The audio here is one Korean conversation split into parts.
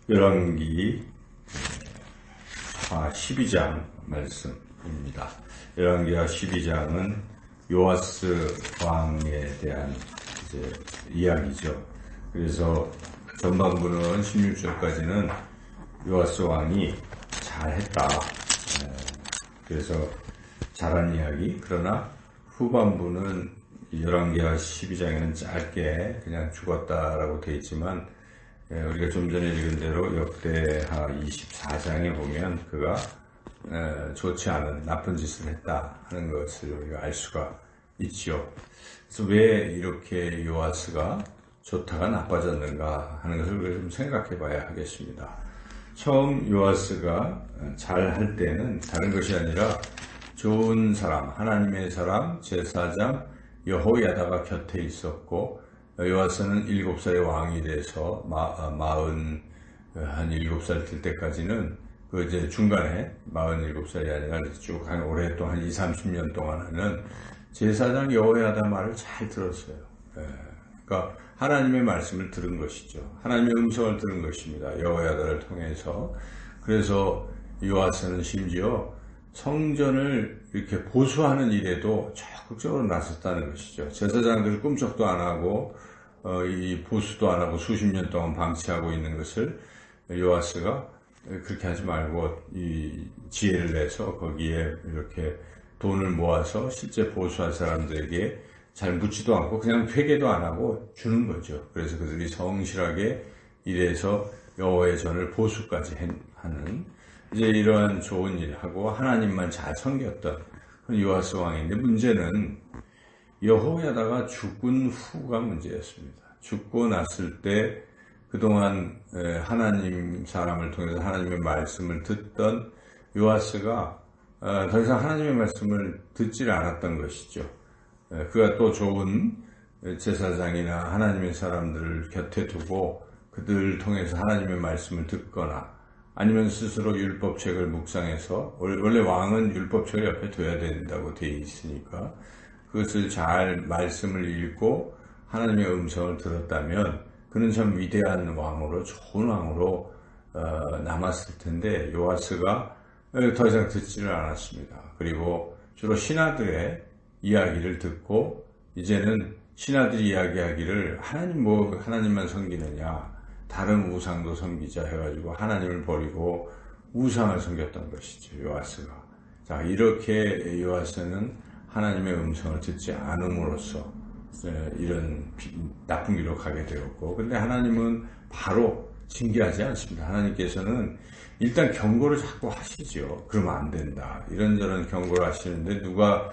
열왕기 12장 말씀입니다. 열왕기하 12장은 요아스 왕에 대한 이야기죠. 그래서 전반부는 16절까지는 요아스 왕이 잘했다. 그래서 잘한 이야기. 그러나 후반부는 열왕기하 12장에는 짧게 그냥 죽었다라고 되어 있지만 우리가 좀 전에 읽은 대로 역대하 24장에 보면 그가 좋지 않은 나쁜 짓을 했다 하는 것을 우리가 알 수가 있죠. 그래서 왜 이렇게 요아스가 좋다가 나빠졌는가 하는 것을 우리가 좀 생각해 봐야 하겠습니다. 처음 요아스가 잘할 때는 다른 것이 아니라 좋은 사람, 하나님의 사람, 제사장 여호야다가 곁에 있었고, 요아스는 7살의 왕이 돼서 47살 될 때까지는 그 이제 중간에 47살이 아니라 쭉 한 오랫동안 20-30년 동안은 제사장 여호야다 말을 잘 들었어요. 그러니까 하나님의 말씀을 들은 것이죠. 하나님의 음성을 들은 것입니다. 여호야다를 통해서. 그래서 요아스는 심지어 성전을 이렇게 보수하는 일에도 적극적으로 나섰다는 것이죠. 제사장들 꿈쩍도 안 하고 이 보수도 안 하고 수십 년 동안 방치하고 있는 것을 요아스가 그렇게 하지 말고 이 지혜를 내서 거기에 이렇게 돈을 모아서 실제 보수할 사람들에게 잘 묻지도 않고 그냥 회개도 안 하고 주는 거죠. 그래서 그들이 성실하게 일해서 여호와의 전을 보수까지 하는 이제 이러한 좋은 일을 하고 하나님만 잘 섬겼던 요아스 왕인데, 문제는 여호야다가 죽은 후가 문제였습니다. 죽고 났을 때 그동안 하나님 사람을 통해서 하나님의 말씀을 듣던 요아스가 더 이상 하나님의 말씀을 듣질 않았던 것이죠. 그가 또 좋은 제사장이나 하나님의 사람들을 곁에 두고 그들을 통해서 하나님의 말씀을 듣거나 아니면 스스로 율법책을 묵상해서, 원래 왕은 율법책을 옆에 둬야 된다고 되어 있으니까 그것을 잘 말씀을 읽고 하나님의 음성을 들었다면 그는 참 위대한 왕으로, 좋은 왕으로 남았을 텐데, 요아스가 더 이상 듣지를 않았습니다. 그리고 주로 신하들의 이야기를 듣고, 이제는 신하들이 이야기하기를 하나님만 섬기느냐, 다른 우상도 섬기자 해가지고 하나님을 버리고 우상을 섬겼던 것이죠, 요아스가. 자, 이렇게 요아스는 하나님의 음성을 듣지 않음으로써 이런 나쁜 길로 가게 되었고, 근데 하나님은 바로 징계하지 않습니다. 하나님께서는 일단 경고를 자꾸 하시죠. 그러면 안 된다, 이런저런 경고를 하시는데, 누가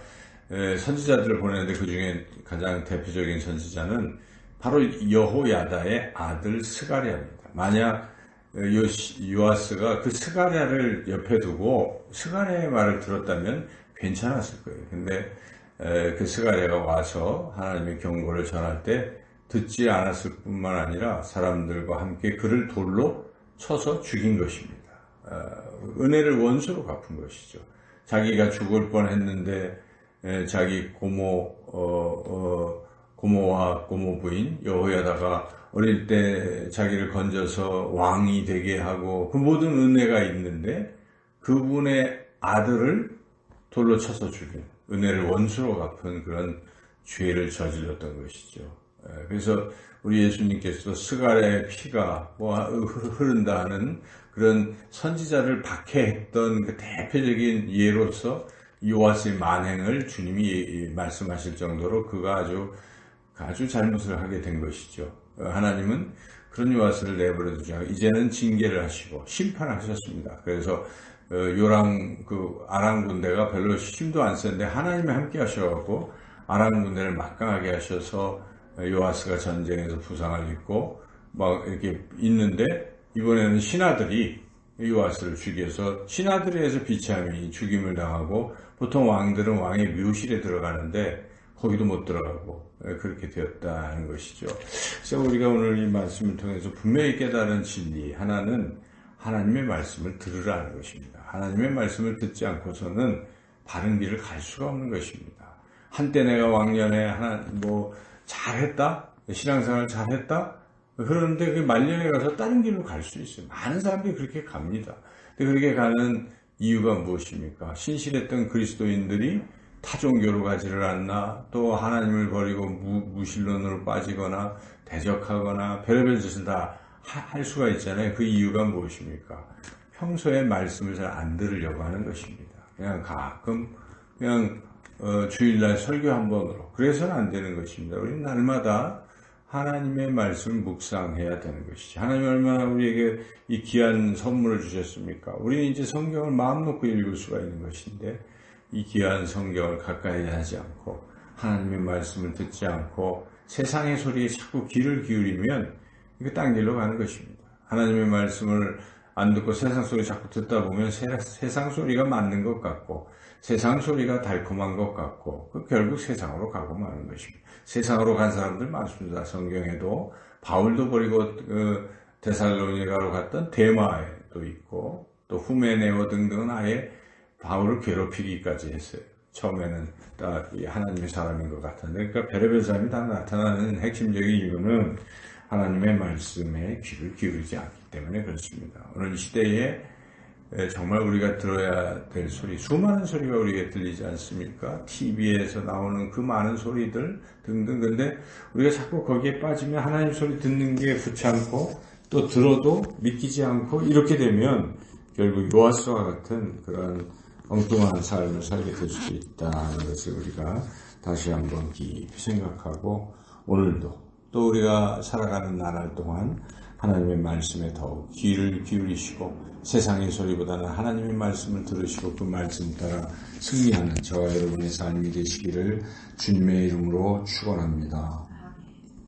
선지자들을 보내는데 그 중에 가장 대표적인 선지자는 바로 여호야다의 아들 스가랴입니다. 만약 요아스가 그 스가랴를 옆에 두고 스가랴의 말을 들었다면 괜찮았을 거예요. 근데 그 스가랴가 와서 하나님의 경고를 전할 때 듣지 않았을 뿐만 아니라 사람들과 함께 그를 돌로 쳐서 죽인 것입니다. 은혜를 원수로 갚은 것이죠. 자기가 죽을 뻔했는데 자기 고모와 고모 부인 여호야다가 어릴 때 자기를 건져서 왕이 되게 하고 그 모든 은혜가 있는데 그분의 아들을 돌로 쳐서 죽인, 은혜를 원수로 갚은 그런 죄를 저질렀던 것이죠. 그래서 우리 예수님께서도 스가랴의 피가 흐른다 하는 그런 선지자를 박해했던 그 대표적인 예로서 요아스의 만행을 주님이 말씀하실 정도로 그가 아주 잘못을 하게 된 것이죠. 하나님은 그런 요아스를 내버려 두지 않고 이제는 징계를 하시고 심판하셨습니다. 그래서 아람 군대가 별로 힘도 안 센데 하나님이 함께 하셔갖고 아람 군대를 막강하게 하셔서 요아스가 전쟁에서 부상을 입고 막 이렇게 있는데, 이번에는 신하들이 요아스를 죽여서 신하들에 의해서 비참히 죽임을 당하고, 보통 왕들은 왕의 묘실에 들어가는데 거기도 못 들어가고 그렇게 되었다는 것이죠. 그래서 우리가 오늘 이 말씀을 통해서 분명히 깨달은 진리 하나는 하나님의 말씀을 들으라는 것입니다. 하나님의 말씀을 듣지 않고서는 바른 길을 갈 수가 없는 것입니다. 한때 내가 왕년에 잘했다, 신앙생활 잘했다, 그런데 그 말년에 가서 다른 길로 갈 수 있어요. 많은 사람들이 그렇게 갑니다. 근데 그렇게 가는 이유가 무엇입니까? 신실했던 그리스도인들이 타종교로 가지를 않나, 또 하나님을 버리고 무신론으로 빠지거나 대적하거나 별의별 짓을 다 할 수가 있잖아요. 그 이유가 무엇입니까? 평소에 말씀을 잘 안 들으려고 하는 것입니다. 그냥 가끔 그냥 주일날 설교 한 번으로, 그래서는 안 되는 것입니다. 우리는 날마다 하나님의 말씀을 묵상해야 되는 것이지. 하나님이 얼마나 우리에게 이 귀한 선물을 주셨습니까? 우리는 이제 성경을 마음 놓고 읽을 수가 있는 것인데, 이 귀한 성경을 가까이 하지 않고 하나님의 말씀을 듣지 않고 세상의 소리에 자꾸 귀를 기울이면 이거 딴 길로 가는 것입니다. 하나님의 말씀을 안 듣고 세상 소리 자꾸 듣다 보면 세상 소리가 맞는 것 같고 세상 소리가 달콤한 것 같고 결국 세상으로 가고 마는 것입니다. 세상으로 간 사람들 많습니다. 성경에도 바울도 버리고 데살로니가로 갔던 데마에도 있고 또 후메네오 등등은 아예 바울을 괴롭히기까지 했어요. 처음에는 다 하나님의 사람인 것 같은데, 그러니까 별의별 사람이 다 나타나는 핵심적인 이유는 하나님의 말씀에 귀를 기울이지 않기 때문에 그렇습니다. 오늘 이 시대에 정말 우리가 들어야 될 소리, 수많은 소리가 우리에게 들리지 않습니까? TV에서 나오는 그 많은 소리들 등등. 근데 우리가 자꾸 거기에 빠지면 하나님 소리 듣는 게 귀찮고 또 들어도 믿기지 않고 이렇게 되면 결국 요하스와 같은 그런 엉뚱한 삶을 살게 될 수도 있다는 것을 우리가 다시 한번 깊이 생각하고, 오늘도 또 우리가 살아가는 나날 동안 하나님의 말씀에 더욱 귀를 기울이시고 세상의 소리보다는 하나님의 말씀을 들으시고 그 말씀 따라 승리하는 저와 여러분의 삶이 되시기를 주님의 이름으로 축원합니다.